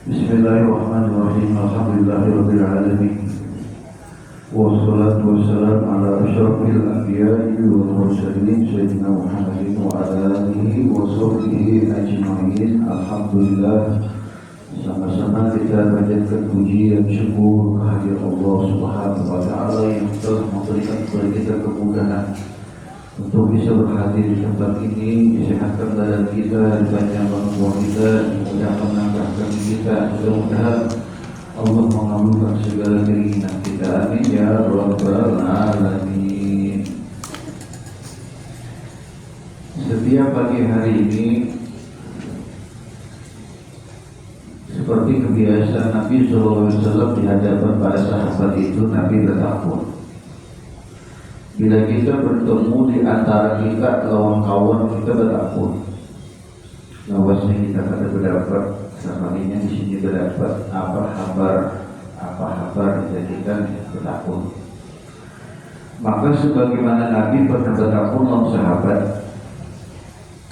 Bismillahirrahmanirrahim. Alhamdulillahirabbil alamin. Wassalatu wassalamu ala asyrafil anbiya'i wal mursalin sayyidina Muhammadin wa ala alihi wa sahbihi ajma'in. Alhamdulillah, sama-sama kita panjatkan puji dan syukur kehadirat Allah Subhanahu wa taala yang telah memberikan kepada kita kemudahan untuk bisa berhadir di tempat ini, disehatkan badan kita, dipanjangkan umur kita, mudah menambahkan kita, mudah-mudahan Allah mengabulkan segala keinginan kita. Amin ya rabbal alamin. Setiap pagi hari ini, seperti kebiasaan Nabi SAW di hadapan para sahabat itu, Nabi bertakwa. Bila kita bertemu di antara kita lawan kawan kita bertakwa, bahwasanya kita akan berdapat sekalinya di sini berdapat apa kabar dijadikan bertakwa. Maka sebagaimana Nabi pernah bertakwa lawan sahabat,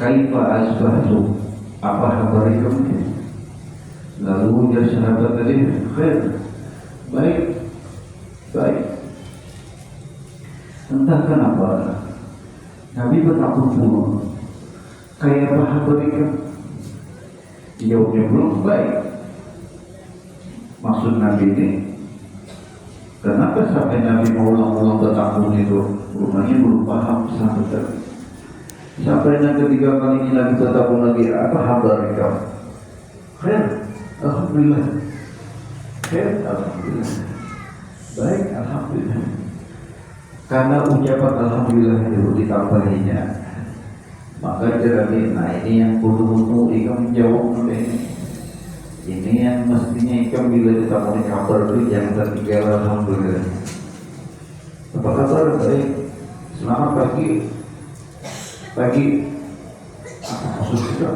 kaifa asbahtu, apa kabar kamu? Lalu dia sahabat tadi, khair, baik. Entah kenapa Nabi bertakwa pula, kayak apa kabar? Jawabnya belum baik. Maksud Nabi ini, kenapa sampai Nabi mengulang-ulang bertakwa itu? Rumahnya belum paham sampai tadi. Sampai yang ketiga kalinya Nabi bertakwa lagi, apa kabar kamu? Khair, alhamdulillah. Khair, alhamdulillah. Baik, alhamdulillah. Karena ucapan alhamdulillah itu ditambahinya, maka jadi, nah ini yang butuh-butuh ikam menjawab ini yang mestinya ikam bila kita mau kabar itu yang ketiga alhamdulillah. Apa kabar? Baik. Selamat pagi. Apa maksud kita?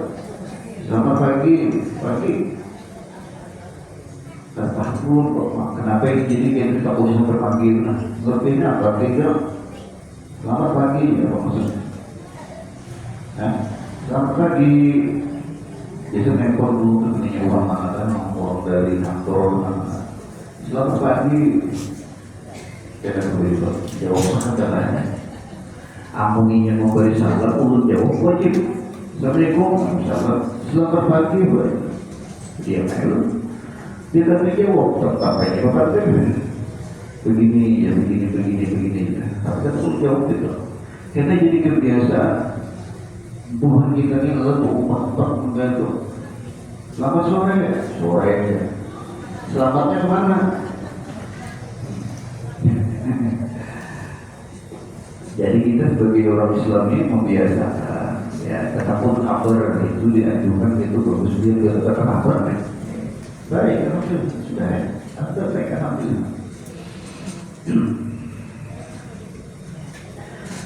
Selamat pagi. Tahun kok kenapa ini jadi kayak kita usah berpagi? Nah, sepertinya apa? Selamat pagi, apa maksudnya? Selamat pagi. Itu nempel dulu tuh ini uang mana kan, uang dari kantor. Selamat pagi. Jangan berubah. Jawaban katanya. Amuninya mau beri salam, ulun jawab wajib. Assalamualaikum. Selamat pagi, boy. Dia melu. Dia tadi jawab, apa-apanya bapak begini. Tapi kan suruh jawab itu. Kita jadi kebiasaan. Tuhan kita ini adalah umat membantu. Selamat sore. Selamatnya kemana? Jadi kita sebagai orang Islam ini membiasakan, ya, tetapun kabar itu diajukan itu bagus dia kata kabar. Baik, sudah alhamdulillah.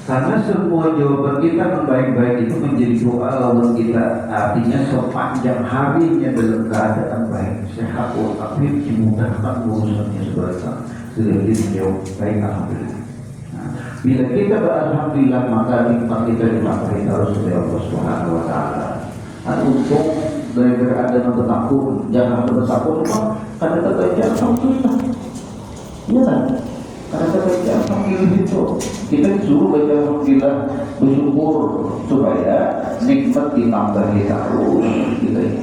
Karena semua jawaban kita yang baik-baik itu menjadi doa lawan kita. Artinya sepanjang harinya dalam keadaan baik, sehat, walafiat, dimudahkan urusannya sebenarnya. Sudah dia menjawab baik, alhamdulillah. Nah, bila kita beralhamdulillah, maka nikmat kita dipakai terus oleh Allah Subhanahu Wa Taala. Untuk dari ada yang bertakut, jangan bertakut, karena terjadi alhamdulillah. Iya kan? Karena baca alhamdulillah itu kita disuruh baca alhamdulillah, bersyukur supaya nikmat ditambahi terus gitu ya.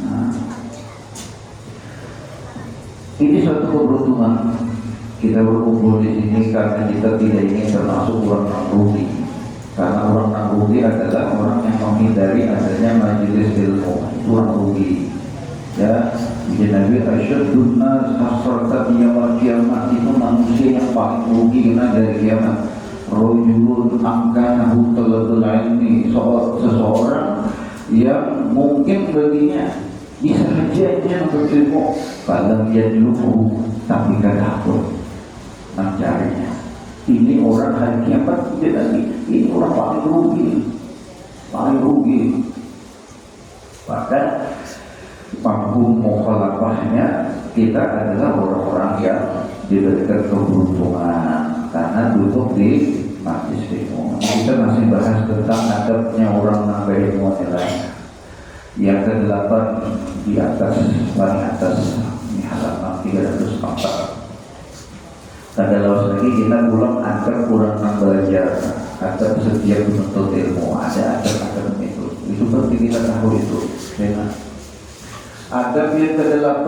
Nah, ini suatu keberuntungan kita berkumpul di sini karena kita tidak ingin termasuk orang yang rugi. Karena orang yang rugi adalah orang yang menghindari adanya majelis ilmu, itu orang rugi. Ya, Nabi Asyadun nas hasratan yaumil kiamat, itu manusia yang paling rugi kena dari kiamat. Rajulun amkanahu talabul ilmi, seseorang yang mungkin baginya bisa saja berilmu, kalau dia dulu tapi takut mencarinya. Ini orang hari kiamat tidak lagi. Ini orang paling rugi. Bahkan panggung mukhalafahnya kita adalah orang-orang yang diberikan keberuntungan karena duduk di majlis ilmu. Kita masih bahas tentang adabnya orang nambah ilmu nilai. Yang ke-8 di atas, paling atas, ini halaman 304. Kada lawas lagi kita ulang adab kurang belajar, adab setiap menuntut ilmu, ada adab itu penting kita tahu itu. Dengan adab yang ke-8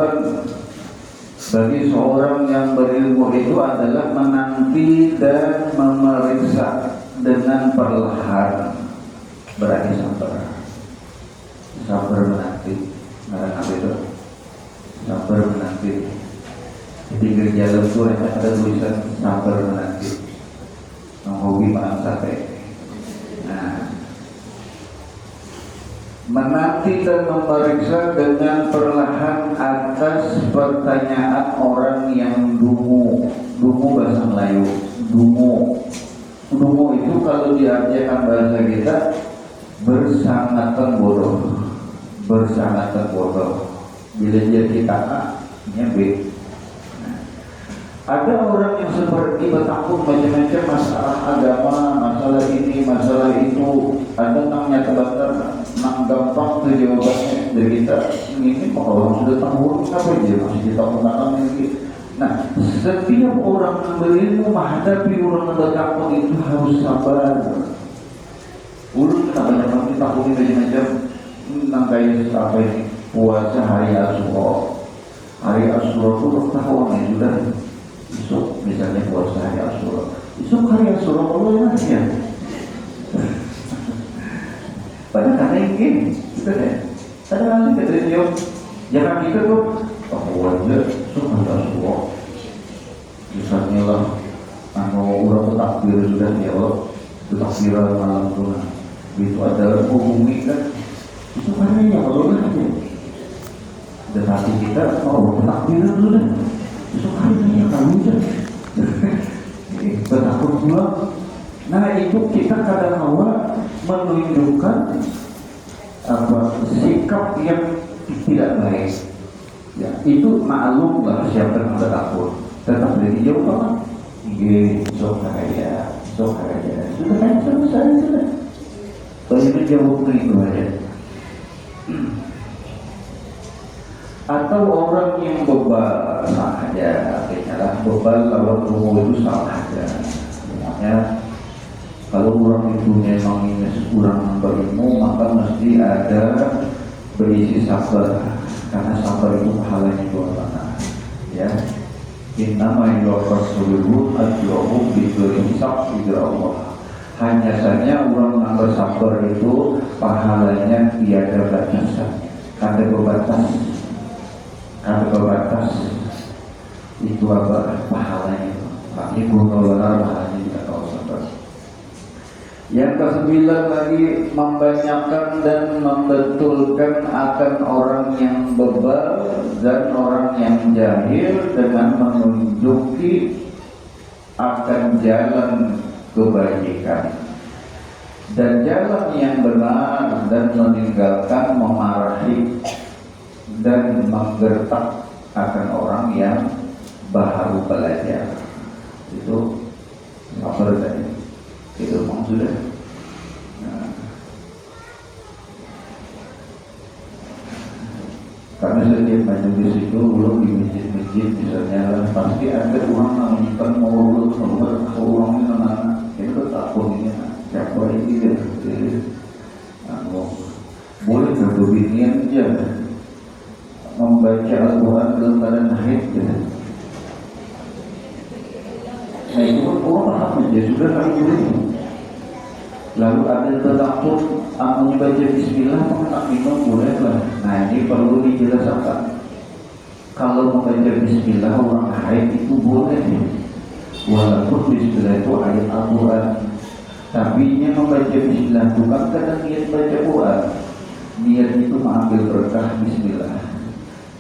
bagi seorang yang berilmu itu adalah menanti dan memeriksa dengan perlahan, berani sabar menanti, apa itu? Sabar menanti. Di pinggir jalan itu ada tulisan sabar menanti, hobi makan sate. Nah, menanti dan memeriksa dengan perlahan atas pertanyaan orang yang dungu bahasa Melayu. Dungu itu kalau diartikan bahasa kita bersangatan bodoh. Bila jadi kakaknya B. Ada orang yang seperti bertakut macam-macam masalah agama, masalah ini, masalah itu. Ada namanya kebatar, nang gampang tuh jawabannya dari kita. Ini kalau orang sudah tahu apa aja masih ditakut-takut lagi. Nah, setiap orang yang berilmu menghadapi orang yang bertakut itu harus sabar. Ulun kenapa banyak ditakuti macam-macam? Nang kayak apa ini? Puasa hari Asyura. Hari Asyura itu tahu yang sudah. Besok misalnya puasa hari Asyura, besok hari Asyura Allah ya. Padahal karena ini kita deh, kadang-kadang kita jawab, jangan kita tuh wajar suka Asyura. Misalnya lah, orang takbir sudah ya Allah, takbiran malam tuh, itu ada bumi kan, itu karena ya Allah kan. Dan hati kita mau takbiran sudah. Sukanya kami bertakut pula. Nah itu kita kadang-kadang menunjukkan sikap yang tidak baik. Ya, itu maklum lah siapa yang bertakut. Tetap dari jauh kan? Iya, sok aja. Sudah kan selesai sudah. Bagaimana jawab itu aja. Atau orang yang bebal saja, artinya lah bebal lawan umur itu salah aja. Sebenarnya kalau orang itu memang ingin kurang berilmu, maka mesti ada berisi sabar, karena sabar itu pahalanya dua mana. Ya, innama yuwaffas sabirun ajrahum bighairi hisab ila Allah. Hanya saja orang yang bersabar itu pahalanya tiada batasan, ada berbatas itu apa pahalanya itu. Tapi pahalanya juga kalau sabar. Yang ke-9 lagi membanyakkan dan membetulkan akan orang yang bebal dan orang yang jahil dengan menunjuki akan jalan kebajikan dan jalan yang benar, dan meninggalkan memarahi dan menggertak akan orang yang baru belajar. Itu apa tadi? Itu maksudnya. Karena setiap majelis itu belum di masjid-masjid misalnya pasti ada orang yang menyimpan maulud, orang ini anak itu takut ini siapa ini dia boleh berbinian aja membaca Al-Quran dalam keadaan haid ya. Nah itu kan orang paham aja sudah kali ini. Lalu ada takut membaca Bismillah nak minum boleh lah. Nah ini perlu dijelaskan. Kalau membaca Bismillah orang haid itu boleh, walaupun Bismillah itu ayat Al-Quran. Tapi yang membaca Bismillah bukan kadang niat baca Quran, niat itu mengambil berkah Bismillah.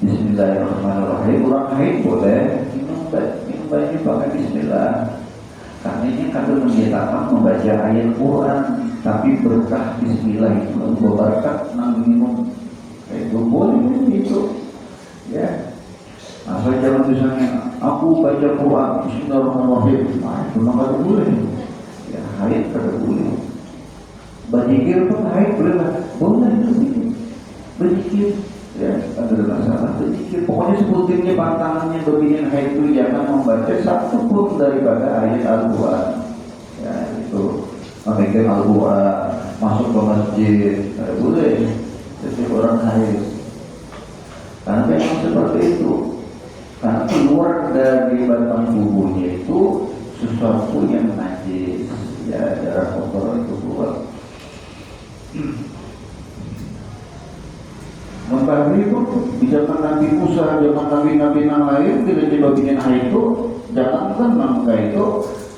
Bismillahirrahmanirrahim. Orang haid boleh minum baca pakai Bismillah. Karena ini kadang menyatakan membaca ayat Quran, tapi berkah Bismillah itu berkah nang minum itu boleh itu ya. Asal jangan misalnya aku baca Quran Bismillahirrahmanirrahim, nah itu nggak boleh ya, haid kada boleh. Berzikir pun haid boleh itu berzikir ya, ada masalah berzikir. Pokoknya sebutinnya pantangannya begini haid itu jangan membaca satu pun daripada ayat Al-Quran ya, itu memikir Al-Quran masuk ke masjid kada boleh setiap orang haid. Karena memang seperti itu, karena keluar dari batang tubuhnya itu sesuatu yang najis ya, darah kotor itu keluar. Mengetahui itu di zaman Nabi Musa, zaman Nabi-Nabi yang lain tidak dibagian haid itu, jangankan nangka itu,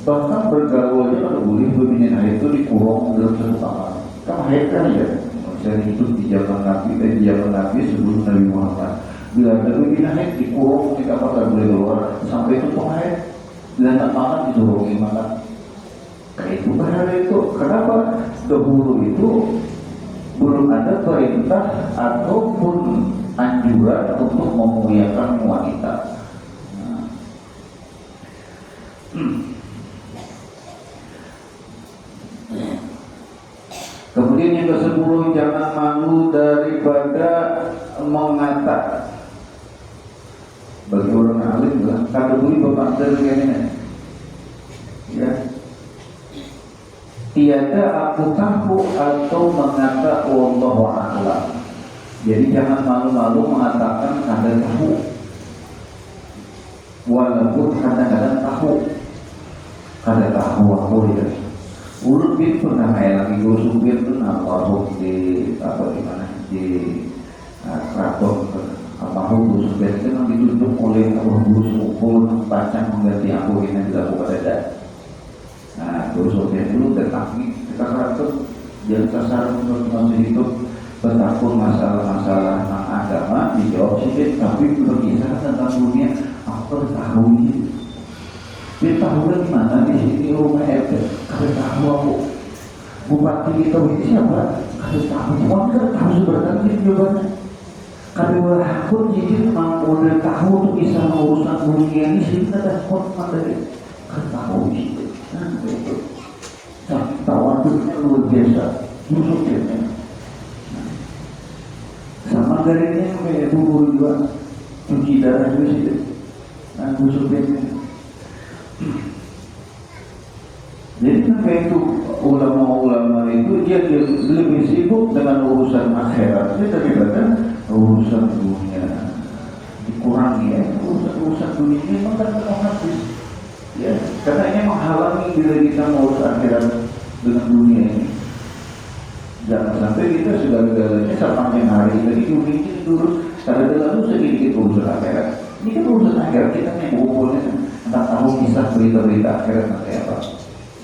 bahkan bergaulnya kalau boleh bagian haid itu dikurung dalam satu kamar. Kan haid kan ya, saya hidup di zaman Nabi sebelum Nabi Muhammad. Bila ada bagian haid dikurung di kamar tak boleh keluar sampai itu pun haid. Bila tak makan disuruhi makan. Kayak itu bahaya itu. Kenapa? Dahulu itu belum ada perintah ataupun anjuran untuk memuliakan wanita. Kemudian yang ke-10, jangan malu daripada mengata. Bagi orang alim lah, kada boleh berpandang begini. Ya. Tiada aku tahu atau mengata wallahu a'lam. Jadi jangan malu-malu mengatakan kada tahu, walaupun kadang-kadang tahu. Kada tahu aku ya. Urut bin pernah lagi guru supir itu nampak di apa di mana di keraton almarhum guru supir itu yang ditunjuk oleh guru supir pacang mengganti aku ini dilakukan pada. Nah, guru sopir dulu tetapi kita keraton yang sasaran untuk masih hidup bertakun masalah-masalah tentang agama dijawab sedikit, tapi berkisah tentang dunia apa tahu ini. Dia tahu dari mana di sini rumah RT, kada tahu aku. Bupati kita ini siapa? Kada tahu. Cuma kada tahu sebenarnya jawabannya. Kada walaupun jadi udah tahu untuk bisa urusan dunia ini sih kada tahu dari kada tahu sih. Nah, itu tawaduknya luar biasa, musuhnya. Sama garisnya kayak bubur juga, cuci darah juga sih. Nah, musuhnya. Jadi kayak itu ulama-ulama itu dia lebih sibuk dengan urusan akhirat daripada urusan dunia. Dikurangi ya, urusan dunia ini memang kan habis. Ya, karena ini menghalangi bila kita mengurus akhirat dengan dunia ini. Jangan sampai kita segala-galanya sepanjang hari dari dunia ini dulu, karena terlalu sedikit urusan akhirat. Ini kan urusan akhirat kita yang berhubungan tentang tahu kisah berita-berita akhirat nanti apa,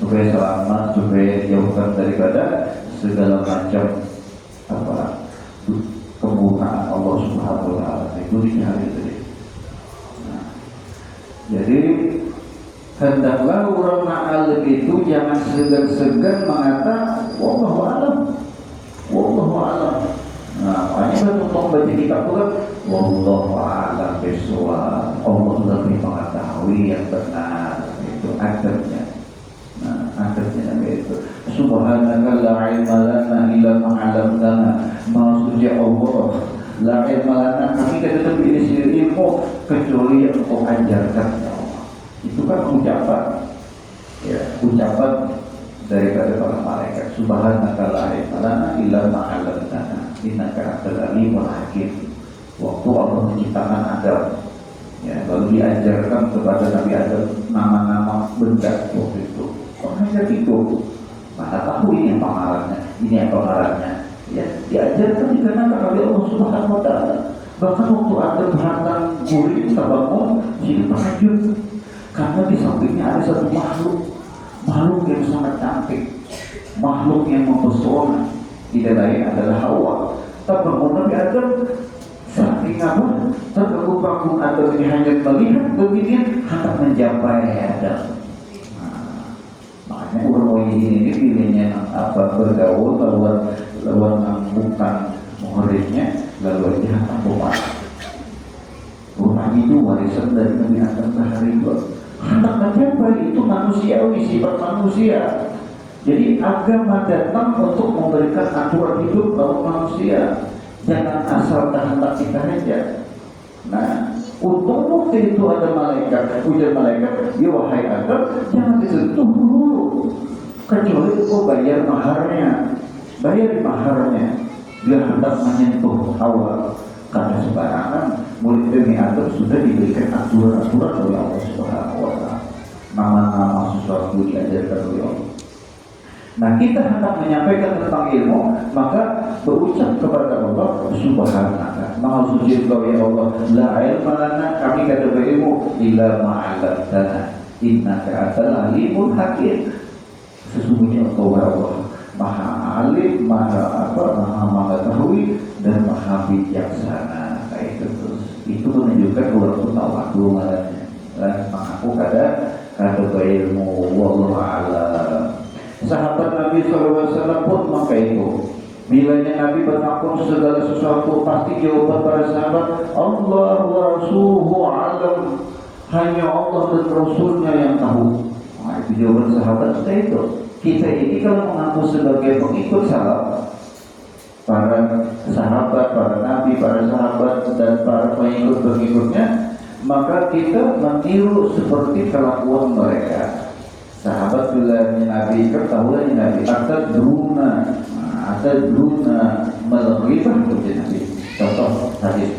supaya selamat, supaya dijauhkan daripada segala macam apa kemurkaan Allah Subhanahu Wa Taala. Itu dicari tadi. Nah, jadi hendaklah orang alim itu jangan segan-segan mengata wallahu alam, wallahu alam. Nah, makanya untuk baca kitab itu kan wallahu alam bisawab, Allah lebih mengetahui yang benar, itu akhirnya. Nah, akhirnya itu subhanaka la ilma lana illa ma 'allamtana. Maksudnya Allah la ilma lana, kami tidak memiliki ilmu kecuali yang Engkau ajarkan ya Allah. Itu kan ucapan, ya, ucapan daripada para malaikat. Subhanaka la ilma lana illa ma 'allamtana innaka antal alimul hakim. Waktu Allah menciptakan Adam, ya, lalu diajarkan kepada Nabi Adam nama-nama benda waktu itu. Hanya itu, mana tahu ini pengarangnya, ini yang pengarangnya. Ya, diajarkan dikarenakan oleh Allah Subhanahu Wa Taala. Bahkan waktu ada berhantam kulit terbangun, jadi terkejut karena di sampingnya ada satu makhluk yang sangat cantik, makhluk yang mempesona. Tidak lain adalah Hawa. Terbangun Nabi Adam, saking apa? Terkagum-kagum Adam ini hanya melihat begini, hendak mencapai Adam. Makanya orang ini pilihnya apa, bergaul lawan bukan muridnya, lalu dia tanpa orang itu warisan dari Nabi Adam sehari dua. Hendak mencapai itu manusiawi, sifat manusia. Jadi agama datang untuk memberikan aturan hidup bagi manusia, jangan asal kehendak kita saja. Nah, untung waktu itu ada malaikat, ujar malaikat, ya wahai Adam, jangan disentuh dulu, kecuali kau bayar maharnya, dia hendak menyentuh Hawa. Karena sembarangan, murid Nabi Adam sudah diberikan aturan-aturan oleh Allah Subhanahu Wa Taala, nama-nama sesuatu diajarkan oleh Allah. Nah, kita hendak menyampaikan tentang ilmu, maka berucap kepada Allah Subhanaka, Maha suci Engkau ya Allah, la ilma lana, kami kata berilmu illa ma 'allamtana innaka antal alimul hakim. Sesungguhnya Engkau ya Allah Maha alim, maha mengetahui dan maha bijaksana. Kayak itu terus. Itu menunjukkan orang itu tahu waktu malahnya. Mengaku kada berilmu, wallahu a'lam. Sahabat Nabi SAW pun maka itu, bilanya Nabi bertakun segala sesuatu, pasti jawaban para sahabat Allah wa Rasuluhu alam, hanya Allah dan Rasulnya yang tahu. Nah, itu jawaban sahabat kita itu. Kita ini kalau mengaku sebagai pengikut sahabat, para sahabat, para nabi, para sahabat dan para pengikut-pengikutnya, maka kita meniru seperti kelakuan mereka. Sahabat bilangnya Nabi, ketahuannya Nabi, atadruna mal-ghibah, kata Nabi. Contoh hadis,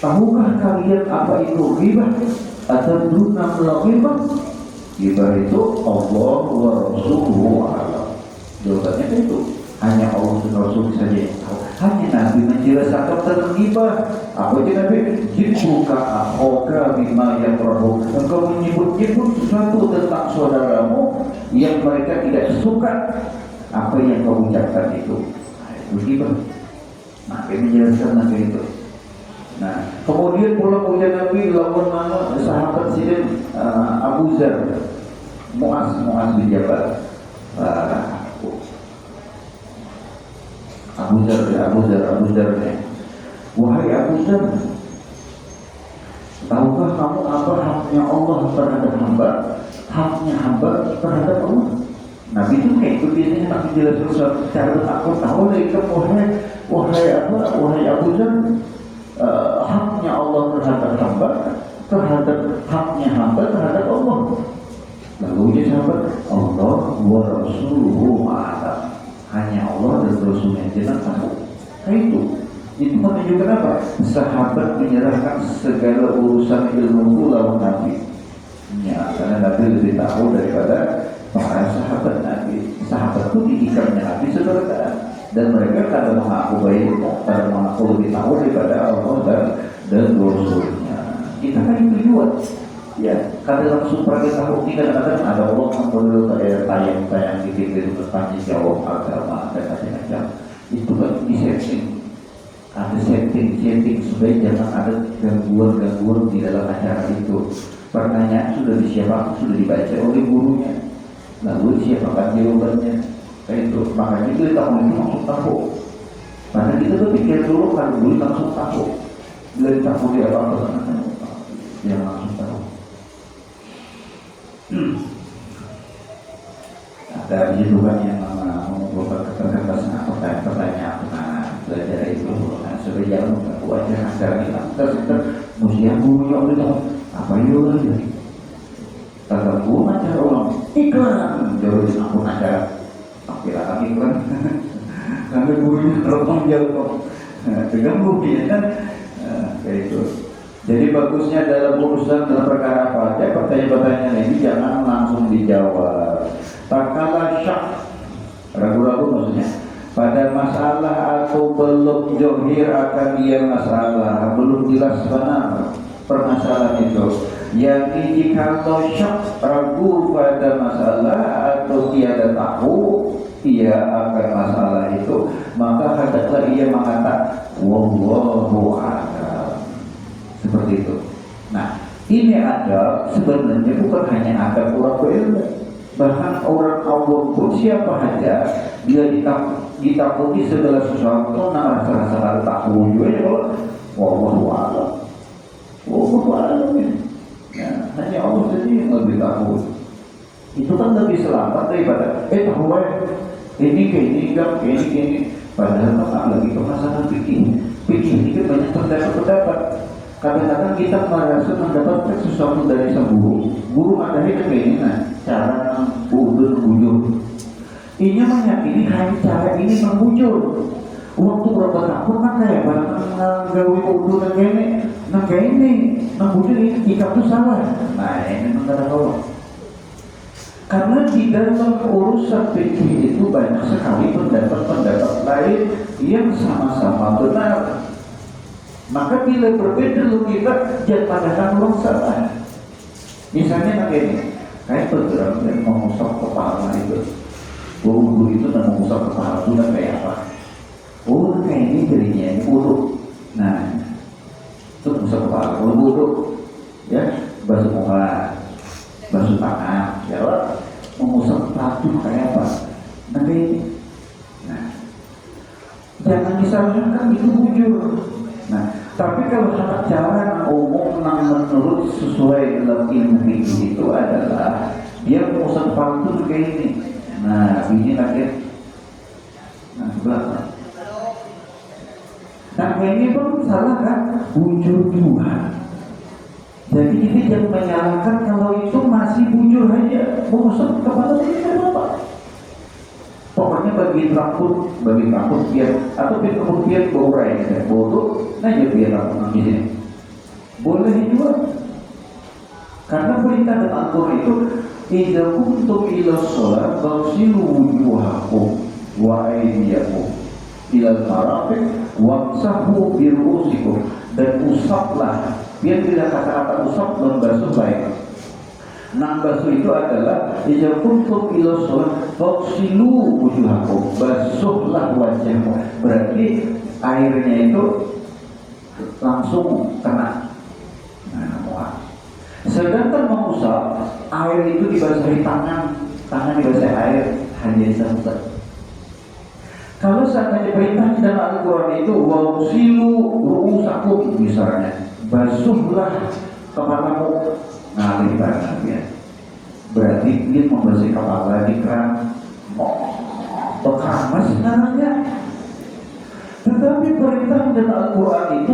tahukah kalian apa itu ghibah? Atadruna mal-ghibah? Ghibah itu Allah wa Rasuluhu a'lam. Jawabannya itu hanya Allah dan Rasul saja yang tahu. Hanya Nabi menjelaskan tentang ghibah. Apa itu Nabi? Jibbuka akhoka bima yakrahu. Engkau menyebut-nyebut sesuatu tentang saudaramu yang mereka tidak suka, apa yang kau ucapkan itu. Nah, itu ghibah. Nabi menjelaskan Nabi itu. Nah, kemudian pulang ujian Nabi lawan mana sahabat sidin Abu Zar, Mu'az bin Jabal. Abu Zar. Wahai Abu Zar, tahukah kamu apa haknya Allah terhadap hamba? Haknya hamba terhadap Allah. Nabi itu kayak itu biasanya tak menjelaskan secara aku tahu lagi wahai Abu Zar, haknya Allah terhadap hamba, terhadap haknya hamba terhadap Allah. Lalu dia sahabat, Allah wa Rasuluhu a'lam. Hanya Allah dan Rasulnya yang tahu. Itu menunjukkan apa? Sahabat menyerahkan segala urusan ilmu itu lawan Nabi. Ya, karena Nabi lebih tahu daripada para sahabat Nabi. Sahabat itu diikamnya Nabi sebenarnya, dan mereka kadang mengaku baik, kadang mengaku lebih tahu daripada Allah dan Rasulnya. Kita kan itu juga. Ya, kadang langsung pergi tahu ini kadang-kadang ada Allah yang tayang-tayang di TV bertanya jawab agama dan macam-macam. Itu kan di-setting. Ada setting supaya jangan ada gangguan di dalam acara itu. Pertanyaan sudah disiapkan, sudah dibaca oleh gurunya, lalu disiapkan jawabannya. Kayak itu, makanya itu kita itu langsung tahu. Karena kita berpikir dulu kan dulu langsung tahu. Bila tahu dia apa dia langsung tahu. Ada juga yang mengumpulkan keterbatasan pertanyaan belajar itu. Nah, sudah jalan wajah agar kita mesti gurunya itu apa itu lagi? Kata guru ajar ulang iklan, jauh di samping acara. Kira iklan, karena gurunya teropong jauh, dengan buktinya kan kayak itu. Jadi bagusnya dalam urusan dalam perkara apa aja pertanyaan-pertanyaan ini jangan langsung dijawab. Tak kalah syak, ragu-ragu maksudnya. Pada masalah atau belum johir akan dia masalah, belum jelas benar permasalahan itu. Yang jika syak ragu pada masalah atau tiada tahu ia akan masalah itu, maka hendaklah ia mengatakan wallahu a'lam. Seperti itu. Nah, ini ada sebenarnya bukan hanya ada orang berilmu, bahkan orang awam pun siapa saja dia ditakuti segala sesuatu nah rasa-rasa takut juga ya kalau wallahu a'lam. Wallahu a'lam ini. Ya, hanya Allah saja yang lebih takut. Itu kan lebih selamat daripada tahu ini gini. Padahal kan lagi ke masalah fikih ini kan banyak pendapat. Kadang-kadang kita merasa mendapatkan sesuatu dari sang guru ada itu keinginan cara bujur. Ini meyakini hanya cara ini membujur. Waktu berapa tahun maka ya barang gawe udur nang ini bujur ini jika itu salah. Nah ini mengenai Allah. Karena di dalam urusan fikih itu banyak sekali pendapat-pendapat lain yang sama-sama benar. Maka bila berbeda lalu kita jangan padahal orang salah. Misalnya begini, kayak bergerak dan mengusap kepala itu. Wudhu itu dan mengusap kepala itu kayak apa? Oh kayak ini jadinya ini wudhu. Nah, itu mengusap kepala. Kalau wudhu, ya basuh muka, basuh tangan, ya mengusap kepala itu kayak apa? Nah kayak ini. Nah, jangan disalahkan itu bujur. Nah, tapi kalau cara umum menurut sesuai dalam ilmu fikih itu adalah dia mengusap pantun kayak ini. Nah, ini akhir. Nah, sebelah. Nah, ini pun salah kan? Bujur Tuhan. Jadi kita jangan menyalahkan kalau itu masih bujur aja mengusap kepala kita apa? Pokoknya bagi rambut biar atau kemudian berurai ya, bodoh, nah ya biar rambut di sini. Boleh juga, karena perintah dan Al-Quran itu idza kuntum ila shalah fagsilu wujuhakum wa aydiyakum ila al-marafiq wamsahu bi ru'usikum, dan usaplah, biar tidak kata-kata usap membasuh baik. Nah, basuh itu adalah idza kuntum ila shalah fagsilu wujuhakum, basuhlah wajahmu. Berarti airnya itu langsung kena. Nah, sedangkan mengusap air itu dibasahi tangan dibasahi air hanya satu. Kalau seandainya perintah dalam Al-Quran itu wagsilu ru'usakum misalnya, basuhlah kepalamu. Nah, ya. Berarti dia membersih kepala di keran. Keramas namanya. Tetapi perintah dalam Al-Quran itu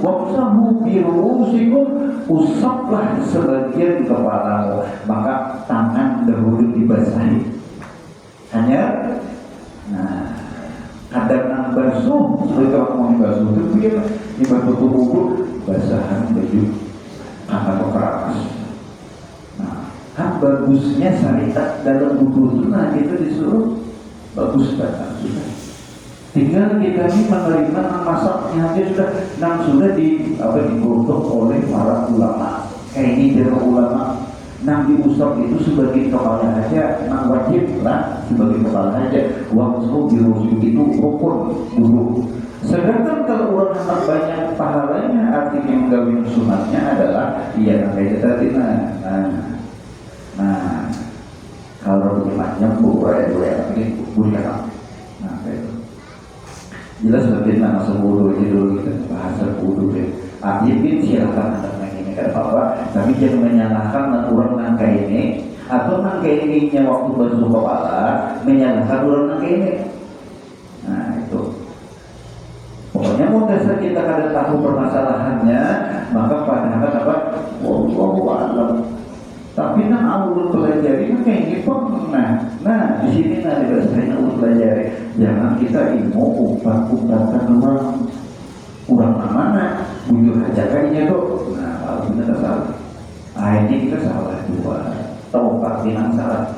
wamsahu bi ru'usikum, usaplah sebagian kepalamu, maka tangan dahulu dibasahi. Hanya kadang basuh, seperti kalau mau basuh itu dia dibasuh tubuh basahan baju atau keramas. Nah, kan bagusnya syariat dalam buku sunnah itu disuruh bagus banget sudah. Tinggal kita ini menerima masaknya aja sudah digodok oleh para ulama. Kayak ini dari ulama Nabi usap itu sebagai kepala aja, nang wajib lah sebagai kepala aja. Waktu dirujuk itu rukun dulu. Sedangkan kalau orang anak banyak pahalanya, artinya menggawin sunatnya adalah iya kayak tadi. Nah, kalau macam buaya ini buaya. Nah, kayak itu. Jelas bagaimana sebulu aja dulu kita bahasa kudu deh. Artinya silakan anda ini kan apa? Tapi jangan menyalahkan orang nangka ini atau nangka ininya waktu basuh kepala menyalahkan orang nangka ini. Nah itu. Pokoknya mau dasar kita kada tahu permasalahannya, maka padahal apa? Wallahu a'lam. Tapi nak awal pelajari kayak gitu. Nah di sini nanti bahasanya awal pelajari. Jangan kita ilmu umpat-umpatan orang mana bujur aja kayaknya tuh. Nah kalau kita salah, akhirnya kita salah juga. Tahu pasti yang salah.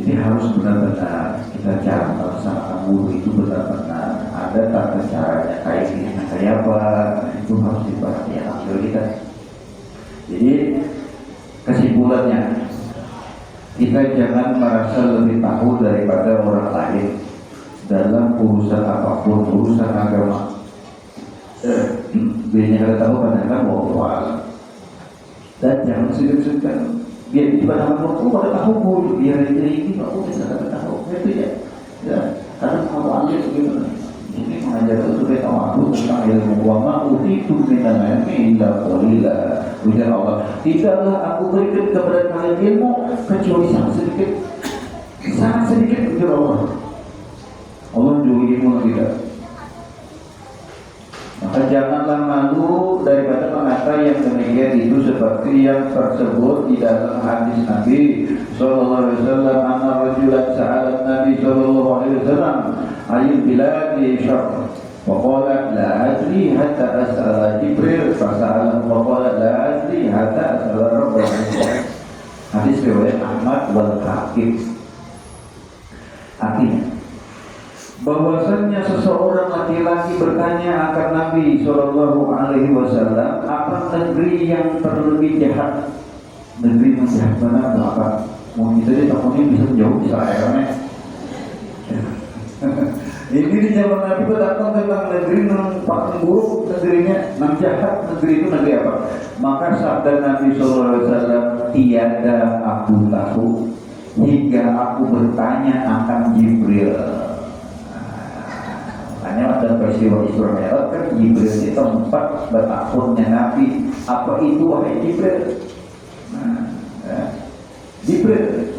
Jadi harus benar-benar kita cara melaksanakan wudhu itu benar-benar ada tata caranya kayak gini, kayak apa itu harus diperhatikan kita. Jadi kesimpulannya, kita jangan merasa lebih tahu daripada orang lain dalam urusan apapun, urusan agama. Biarnya kita tahu padahal bahwa dan jangan segan-segan biar di pada waktu pada tahu biar ini aku bisa tahu itu ya karena kalau ambil begitu ini mengajar itu supaya tahu aku tentang ilmu wama utitu minal ilmi illa qalila. Ujar Allah, tidaklah aku berikan kepada kalian ilmu kecuali sangat sedikit ujar Allah. Allah juga ilmu tidak. Maka janganlah malu daripada mengata yang demikian itu seperti yang tersebut di dalam hadis Nabi sallallahu alaihi wasallam, anna rajulan sa'ala Nabi sallallahu alaihi wasallam ayyul biladi syarr wa qala la adri hatta as'ala Jibril fa sa'alahu wa qala la adri hatta as'ala Rabbul alamin. Hadis riwayat Ahmad wal Hakim. Artinya bahwasannya seseorang laki-laki bertanya akan Nabi Shallallahu Alaihi Wasallam, apa negeri yang terlebih jahat? Negeri yang jahat mana? Berapa? Mau kita di tahun ini bisa jauh Israel nih. Ini di zaman Nabi berdatang tentang negeri yang paling buruk, negerinya yang jahat. Negeri itu negeri apa? Maka sabda Nabi Shallallahu Alaihi Wasallam, tiada aku tahu hingga aku bertanya akan Jibril. Hanya ada peristiwa Isra Mi'raj kan Jibril di tempat bertakhunnya Nabi. Apa itu wahai Jibril? Nah, ya. Jibril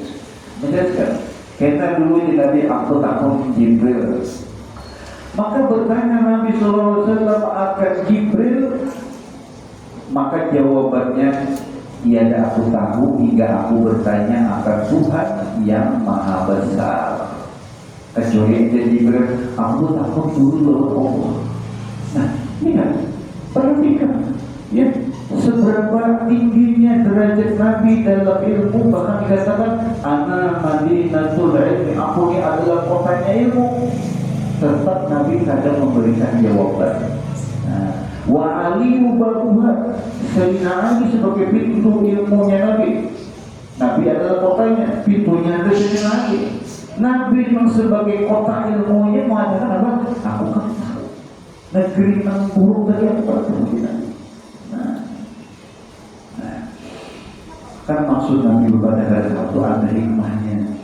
menjelaskan, kita dulu di Nabi aku takhun Jibril. Maka bertanya Nabi Sallallahu Alaihi Wasallam akan Jibril, maka jawabannya tiada aku tahu hingga aku bertanya akan Tuhan yang Maha Besar. Kecuali jadi aku takut dulu lawan Allah. Nah, ini kan perhatikan ya seberapa tingginya derajat Nabi dalam ilmu, bahkan dikatakan ana madinatul ilmi, aku ini adalah kotanya ilmu. Tetap Nabi kadang memberikan jawaban. Nah, wa aliyu babuha, Sayyidina Ali sebagai pintu ilmunya Nabi. Nabi adalah kotanya, pintunya ada Sayyidina Ali. Nabi yang sebagai kota ilmunya mengatakan apa? Aku kan tahu negeri yang buruk dari aku perhatikan. Nah, kan maksud Nabi berbeda dari satu ada hikmahnya.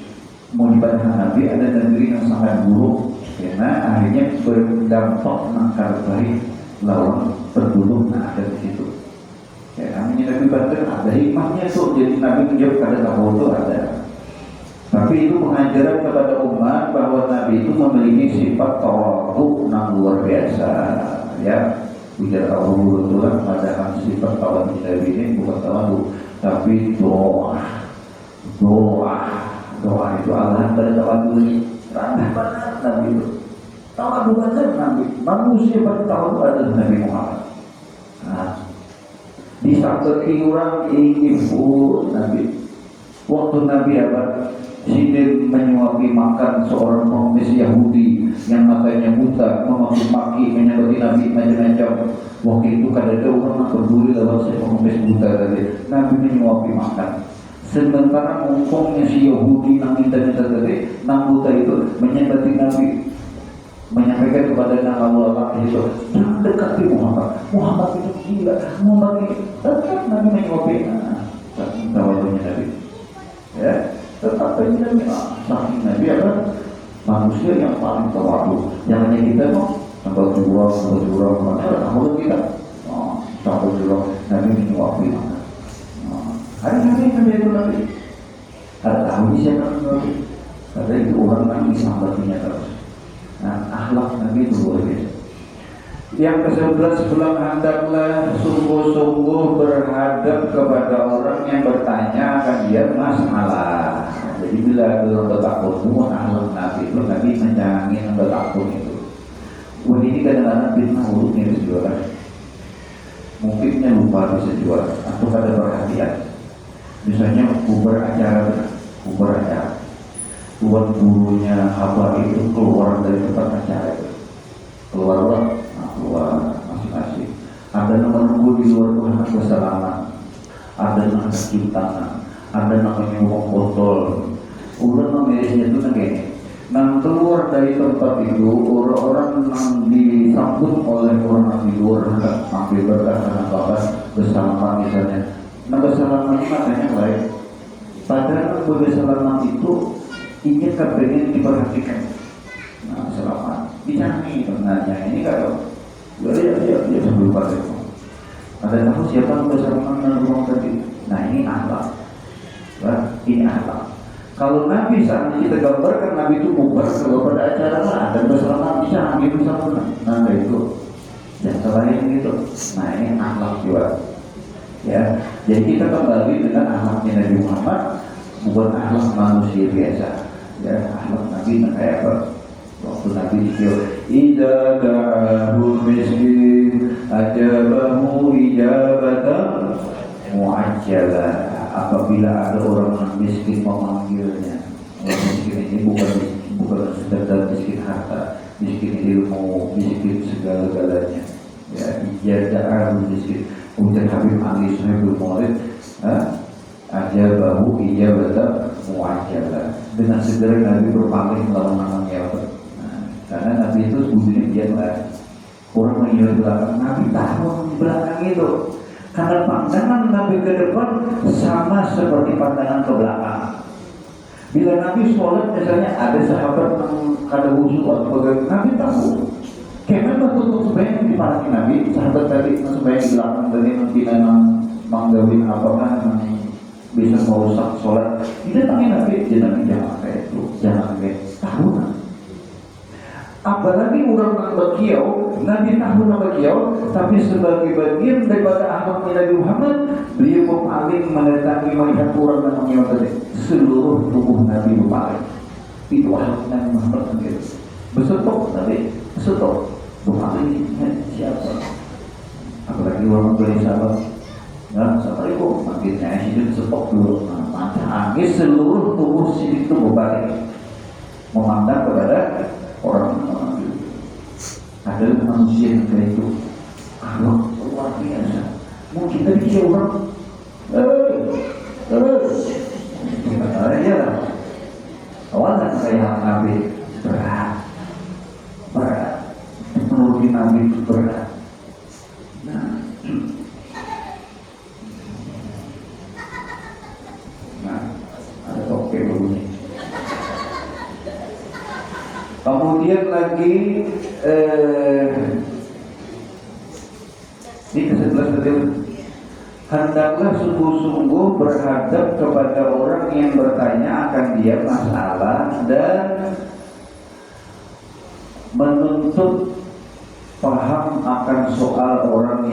Mau ibadah Nabi ada negeri yang sangat buruk, karena akhirnya berdampak nangkar baik lawan berbulu. Nah ada di situ. Ya, namanya Nabi Badar ada hikmahnya tuh. Jadi Nabi menjawab kada tahu itu ada. Tapi itu pengajaran kepada umat bahwa Nabi itu memiliki sifat tawadhu yang luar biasa. Ya, bicara tawadhu betulan padahal sifat tawadhu Nabi ini bukan tawadhu, tapi doa itu Allah pada tawadhu ini. Ramah banget Nabi itu. Tawadhu banget Nabi. Manusia pada tawadhu adalah Nabi Muhammad. Nah, di satu orang ingin Nabi. Waktu Nabi apa? Sidin menyuapi makan seorang pengemis Yahudi yang matanya buta, memaki-maki, menyabati Nabi macam-macam. Waktu itu kada ada orang yang peduli lawan si pengemis buta tadi. Nabi menyuapi makan. Sementara mumpungnya si Yahudi nang minta-minta tadi, nang buta itu menyebati Nabi, menyampaikan kepada Allah itu, jangan dekati Muhammad. Muhammad itu gila, Muhammad itu tetap Nabi menyopi. Saking tawadhunya Nabi, ya, tetap Nabi, saking Nabi apa? Manusia yang paling tawadhu. Yang hanya kita kok sambil curang, mana kita, sambil curang, Nabi menyopi. Hari-hari Nabi itu Nabi, ada tahu siapa Nabi? Ada itu orang Nabi sahabatnya terus. Nah, akhlak Nabi itu luar biasa. Yang ke-11, pulang hendaklah sungguh-sungguh berhadap kepada orang yang bertanya akan dia masalah. Jadi bila ada orang bertakut, semua akhlak Nabi itu Nabi menjangan yang bertakut itu. Wah, ini kadang-kadang fitnah urutnya dijual. Mungkinnya lupa bisa jual atau pada perhatian. Misalnya kubar acara, tuan gurunya apa itu keluar dari tempat acara itu, keluar masing-masing. Ada nomor nunggu di luar Tuhan bersalaman, ada yang cium tangan, ada namanya uang botol. Udah nomornya itu kayak nang keluar dari tempat itu orang-orang yang disambut oleh orang di luar mampir berkata bersalaman misalnya. Nah bersalaman ini makanya baik. Padahal bersalaman itu ingin kepengen diperhatikan. Nah selamat dicari sebenarnya ini kalau dia sebelum pada itu. Ada tahu siapa yang bersalaman dengan orang tadi? Nah ini akhlak. Ini akhlak. Kalau Nabi saat kita gambarkan Nabi itu bubar kalau pada acara lah dan bersalaman bisa ambil bersama. Nah itu yang selain itu. Nah ini akhlak juga. Ya, jadi kita kembali dengan akhlaknya Nabi Muhammad, bukan akhlak manusia biasa. Ya, akhlak Nabi kayak apa? Waktu Nabi itu, "Idza da'ahul miskin ajabahu ijabatan mu'ajjalah." Apabila ada orang yang miskin memanggilnya, orang miskin ini bukan sekedar miskin harta, miskin ilmu, miskin segala-galanya. Ya, idza da'ahul miskin. Kemudian Habib Ali Suhaibul Maulid ajabahu ijabatan mu'ajjalah. Dengan segera Nabi berpaling melawan namanya apa? Karena Nabi itu sebetulnya dia orang mengira belakang. Nabi tahu di belakang itu. Karena pandangan Nabi ke depan sama seperti pandangan ke belakang. Bila Nabi sholat misalnya ada sahabat yang kada wudhu atau bagaimana, Nabi tahu. Kemana tutup sebanyak di paraki Nabi, sahabat tadi sebanyak di belakang dari nanti menggawin apakah bisa merusak sholat. Tidak tanya Nabi, jangan kayak itu, jangan kayak tahu. Apalagi orang yang berkiau, Nabi tahu nama kiau, tapi sebagai bagian daripada akhlaknya Nabi Muhammad, beliau paling mendatangi melihat orang yang berkiau tadi. Seluruh tubuh Nabi berpaling. Itu akhlaknya Nabi Muhammad sendiri. Bersetok tadi, bersetok. Berpaling siapa? Apalagi orang beli sahabat. Nah, assalamualaikum. Makinnya hidup setok dulu. Mata angin seluruh tubuh si itu berbalik, memandang kepada orang itu. Ada manusia yang kayak itu. Allah luar biasa. Mungkin tadi dia orang. Ya lah. Awalnya saya Nabi berat. Menurut Nabi itu berat. Nah, ada toke bunyi. Kemudian lagi ini ke-11 tadi, hendaklah sungguh-sungguh berhadap kepada orang yang bertanya akan dia masalah dan menuntut paham akan soal orang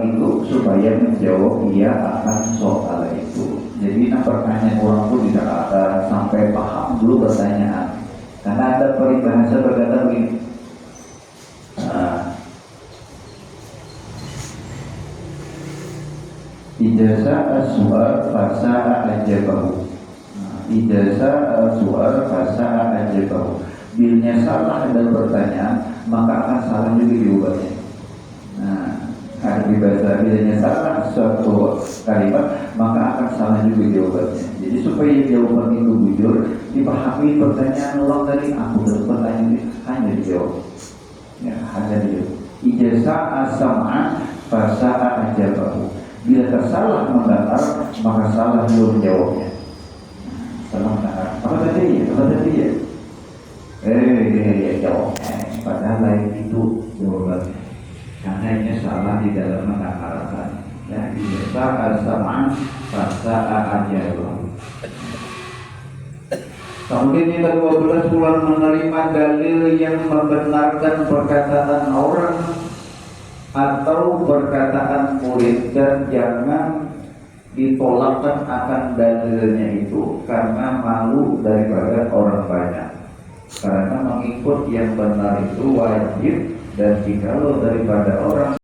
itu supaya menjawab ia akan soal itu. Jadi pertanyaan orang pun tidak akan sampai paham dulu pertanyaan. Karena ada peribahasa berkata begini, ijazah as-su'al fasa'a ajabahu. Ijazah as-su'al fasa'a ajabahu. Bilnya salah dalam pertanyaan, maka akan salah juga jawabannya. Nah, ada bilanya salah suatu kalimat, maka akan salah juga jawabannya. Jadi supaya jawaban itu bujur, dipahami pertanyaan orang dari aku dan pertanyaan ini hanya dijawab. Ya, hanya dijawab. Ijazah as-sam'a fasa'a ajabahu. Bila tersalah mendengar, maka salah juga menjawabnya. Salah mendengar. Apa tadi ya? Apa tadi ya? Jawabnya. Padahal lain itu jawabannya. Karena ini salah di dalam mendengarkan. Ya, ijazah as-sam'a fasa'a ajabahu. Kemudian yang ke-12, pulang menerima dalil yang membenarkan perkataan orang atau perkataan murid, dan jangan ditolakkan akan dalilnya itu karena malu daripada orang banyak. Karena mengikut yang benar itu wajib, dan jikalau daripada orang